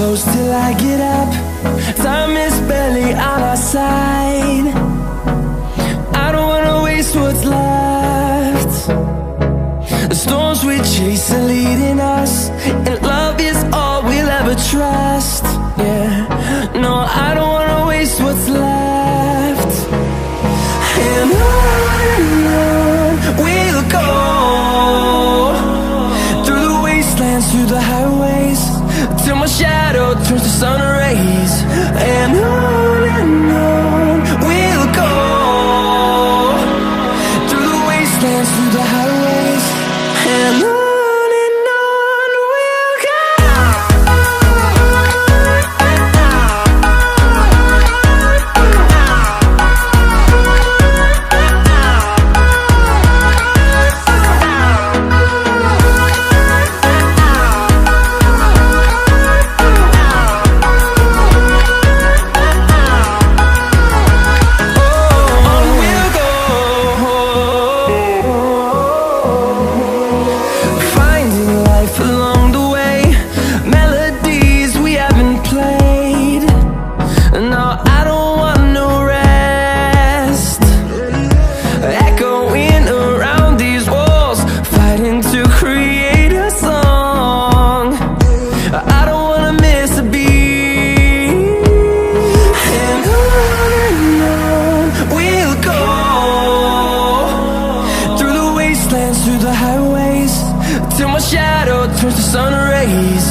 close till I get up. Time is barely on our side. I don't wanna waste what's left. The storms we chase are leading us, and love is all we'll ever trust. Yeah, no, I don't wanna waste what's left. And on we'll go, through the wastelands, through the highways, till my shadow turns to sun rays. And on we'll go, through the wastelands, through the highways, and on we'll go. Through the highways, till my shadow turns to sun rays.